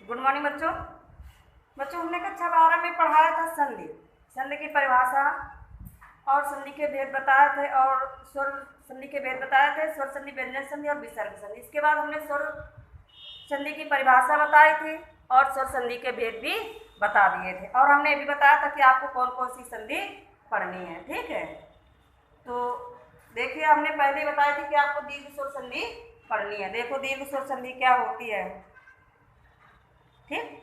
Good morning बच्चों। बच्चों हमने कक्षा 12 में पढ़ाया था संधि। संधि की परिभाषा और संधि के भेद बताए थे और स्वर संधि के भेद बताए थे, स्वर संधि, व्यंजन संधि और विसर्ग संधि। इसके बाद हमने स्वर संधि की परिभाषा बताई थी और स्वर संधि के भेद भी बता दिए थे और हमने भी बताया था कि आपको कौन कौन सी संधि पढ़नी है। ठीक है, तो देखिए हमने पहले ही बताया थी कि आपको दीर्घ स्वर संधि पढ़नी है। देखो दीर्घ स्वर संधि क्या होती है। ठीक,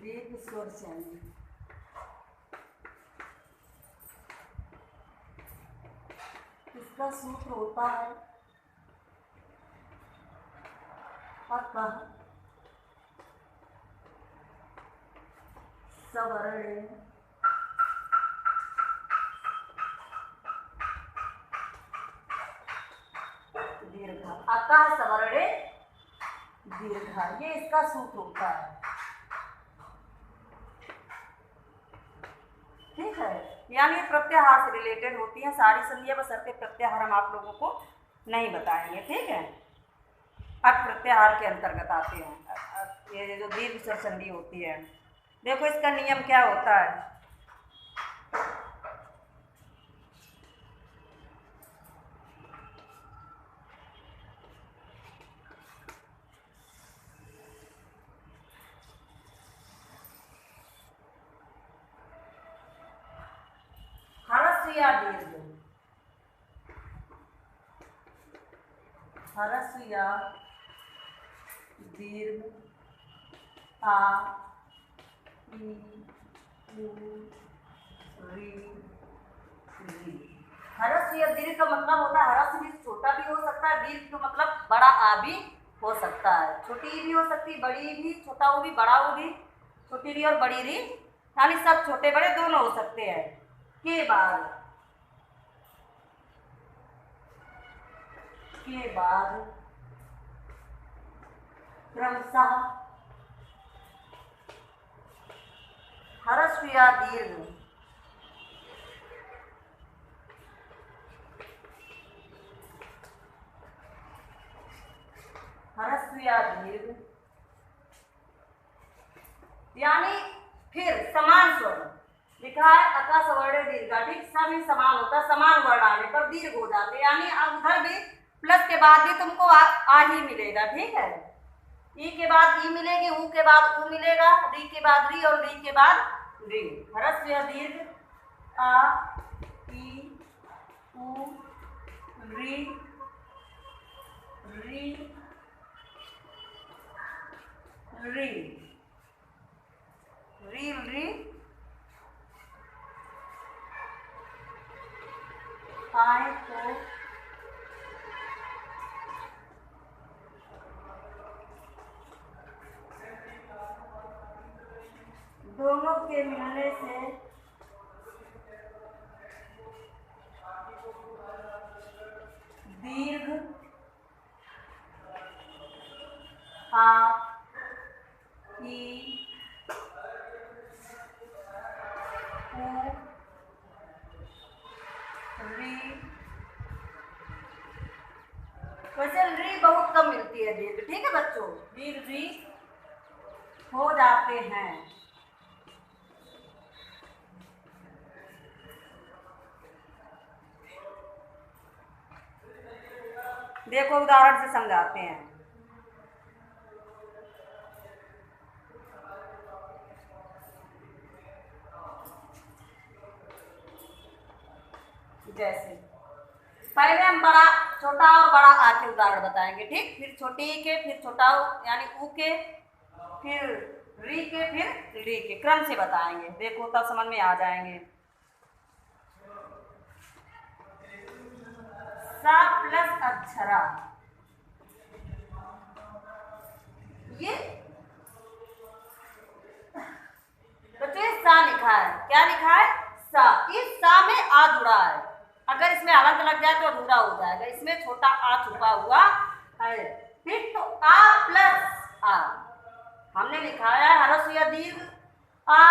दीर्घ स्वर संधि इसका सूत्र होता है अतः सवर्णे दीर्घ, अतः सवर्णे दीर्घ, ये इसका सूत्र होता है। ठीक है, यानी प्रत्याहार से रिलेटेड होती है सारी संधियां, बशर्ते प्रत्याहार हम आप लोगों को नहीं बताएंगे। ठीक है, अट प्रत्याहार के अंतर्गत आते हैं ये जो दीर्घ स्वर संधि होती है। देखो इसका नियम क्या होता है। ह्रस्व या दीर्घ, ह्रस्व या दीर्घ, आ, ई, उ, री, री। ह्रस्व या दीर्घ का मतलब होता है ह्रस्व भी छोटा भी हो सकता है, दीर्घ का मतलब बड़ा आ भी हो सकता है। छोटी ई भी हो सकती है, बड़ी भी, छोटा ऊ भी, बड़ा ऊ भी, छोटी री और बड़ी री, यानी सब छोटे बड़े दोनों हो सकते हैं। के बाद क्रमशः ह्रस्व या दीर्घ ह्रस्व या दीर्घ यानी फिर समान स्वर लिखा है अतः सवर्णे दीर्घ, ठीक, सब ही समान होता है, समान वर्ण आने पर दीर्घ हो जाते, यानी उधर भी प्लस के बाद भी तुमको आ ही मिलेगा। ठीक है, ई के बाद ई मिलेगी, ऊ के बाद ऊ मिलेगा, री के बाद री और री के बाद री। ह्रस्व या दीर्घ आ, ई, ऊ, री, री, री, री, री, आए तो दोनों के मिलने से दीर्घ आ, ई, ऊ, री, वैसे री बहुत कम मिलती है दीर्घ। ठीक है बच्चों, दीर्घ री हो जाते हैं। देखो उदाहरण से समझाते हैं। जैसे पहले हम बड़ा, छोटा और बड़ा आ के उदाहरण बताएंगे, ठीक, फिर छोटी ई के, फिर छोटा ऊ यानी ऊ के, फिर री के, फिर री के, क्रम से बताएंगे। देखो तब समझ में आ जाएंगे। सा प्लस अक्षरा, ये बच्चों सा लिखा है, क्या लिखा है, सा। इस सा में आ जुड़ा है, अगर इसमें हलंत लग जाए तो अधूरा हो जाएगा, इसमें छोटा आ छुपा हुआ है। ठीक, तो आ प्लस आ हमने लिखा है ह्रस्व या दीर्घ आ,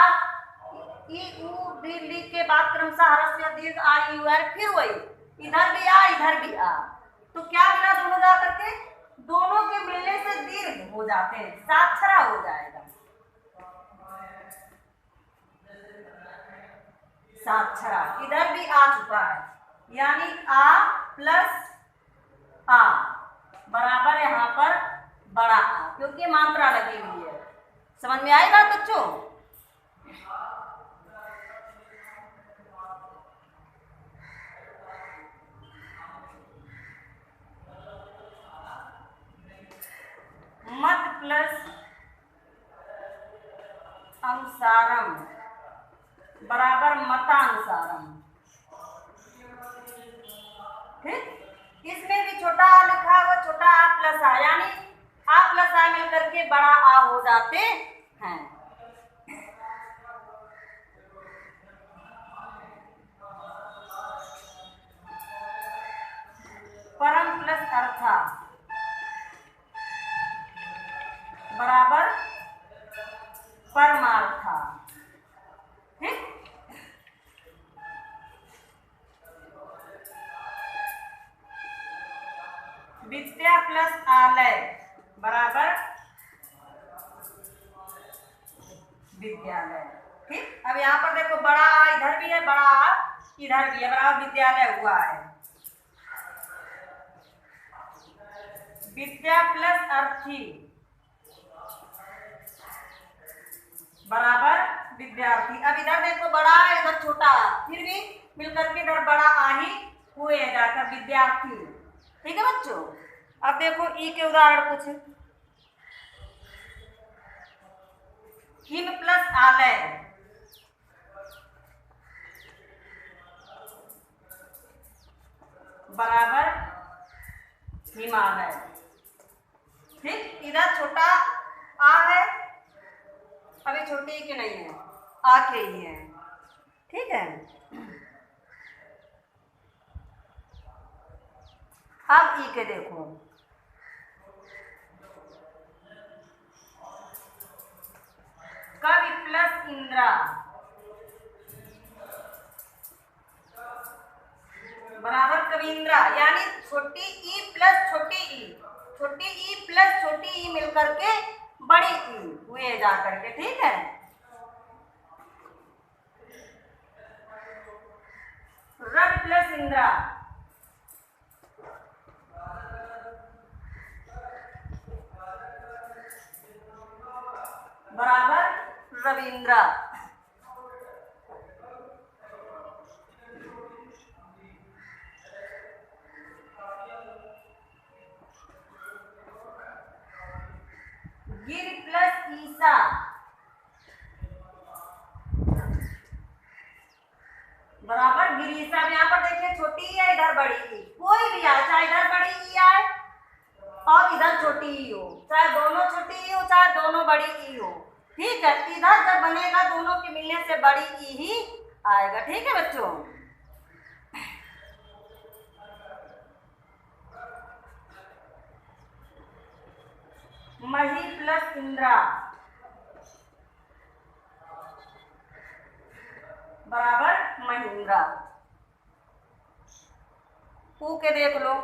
ई उ दी ली के बाद क्रमशः ह्रस्व या दीर्घ आ ई यू आर, फिर वही इधर भी आ इधर भी आ, तो क्या मिला दोनों जा करके, दोनों के मिलने से दीर्घ हो जाते हैं, साक्षरा हो जाएगा, साक्षरा। इधर भी आ चुका है, यानी आ प्लस आ बराबर यहाँ पर बड़ा आ, क्योंकि मात्रा लगी हुई है। समझ में आई बात बच्चों? मत प्लस अनुसारम बराबर मतानुसारम। ठीक, इसमें भी छोटा आ लिखा हुआ, छोटा आ प्लस आ, यानी आ प्लस आ मिलकर के बड़ा आ हो जाते हैं। परम प्लस अर्था बराबर परमार्था। ठीक, विद्या प्लस आलय बराबर विद्यालय। ठीक, अब यहाँ पर देखो बड़ा आ इधर भी है, बड़ा आ इधर भी है, बराबर विद्यालय हुआ है। विद्या प्लस अर्थी बराबर विद्यार्थी। अब इधर देखो बड़ा आ इधर छोटा आ, फिर भी मिलकर के इधर बड़ा आ ही हुए जाकर विद्यार्थी। ठीक है बच्चों, अब देखो ई के उदाहरण कुछ, हिम प्लस आलय बराबर हिमालय। ठीक, इधर छोटा आ है, अभी छोटी के नहीं है, आ के ही है। ठीक है, अब ई के देखो, कवि प्लस इंद्रा बराबर कविंद्रा, यानी छोटी ई प्लस छोटी ई, छोटी ई प्लस छोटी ई मिलकर के बड़ी ई हुए जा करके। ठीक है, रवि प्लस इंद्रा बराबर रविंद्रा। गिर प्लस ईसा बराबर गिरीसा। अब यहाँ पर देखिए छोटी ई है इधर बड़ी ई, कोई भी आए, चाहे इधर बड़ी ई आए और इधर छोटी ई हो, चाहे दोनों छोटी ई हो चाहे दोनों बड़ी ई हो। ठीक है, इधर जब बनेगा दोनों के मिलने से बड़ी ई ही आएगा। ठीक है बच्चों, मही प्लस इंद्रा बराबर महिंद्रा। ऊ के देख लो,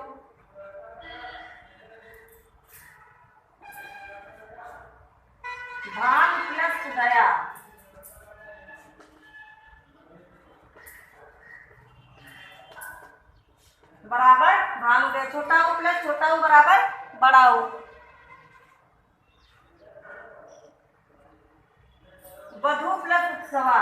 भान प्लस उदया बराबर भानुदय। छोटा ऊ प्लस छोटा ऊ बराबर बड़ा ऊ। वधु प्लस उत्सवा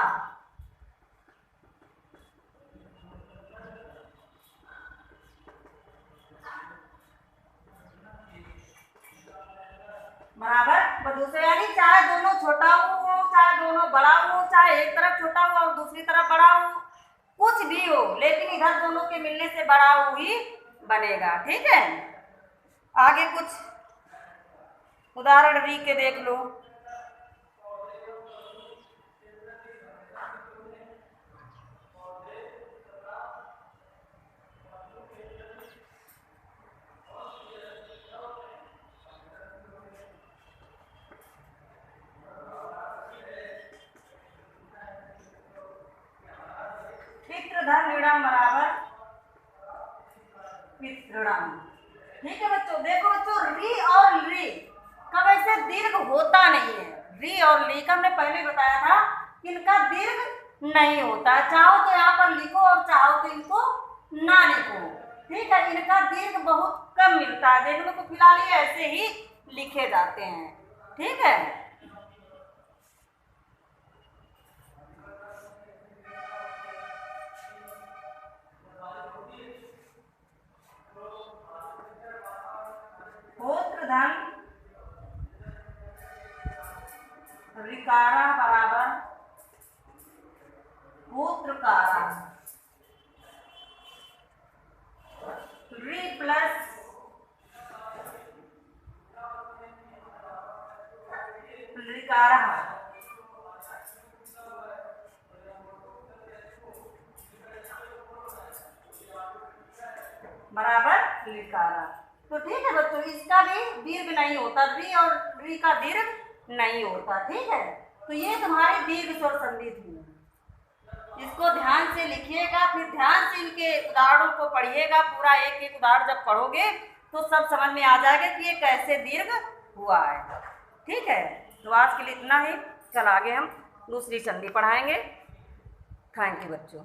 बराबर वधु से, यानी चाहे दोनों छोटा हो चाहे दोनों बड़ा हो, चाहे एक तरफ छोटा हो और दूसरी तरफ बड़ा हो, कुछ भी हो, लेकिन इधर दोनों के मिलने से बड़ा हो ही बनेगा। ठीक है, आगे कुछ उदाहरण री के देख लो, धन ऋणम बराबर वितरणम। ठीक है बच्चों, देखो बच्चों री और ली का वैसे दीर्घ होता नहीं है। री और ली का हमने पहले बताया था कि इनका दीर्घ नहीं होता है। चाहो तो यहाँ पर लिखो और चाहो तो इनको ना लिखो। ठीक है, इनका दीर्घ बहुत कम मिलता है, देखने को फिलहाल ये ऐसे ही लिखे जाते हैं। ठीक है, गोत्र धन ऋकारा बराबर गोत्रकारा। री प्लस ऋकारा बराबर ऋकारा। तो ठीक है बच्चों, इसका भी दीर्घ नहीं होता, री और री का दीर्घ नहीं होता। ठीक है, तो ये तुम्हारी दीर्घ स्वर संधि थी। इसको ध्यान से लिखिएगा, फिर ध्यान से इनके उदाहरणों को पढ़िएगा। पूरा एक एक उदाहरण जब पढ़ोगे तो सब समझ में आ जाएगा कि ये कैसे दीर्घ हुआ है। ठीक है, तो आज के लिए इतना ही। कल आगे हम दूसरी संधि पढ़ाएंगे। थैंक यू बच्चों।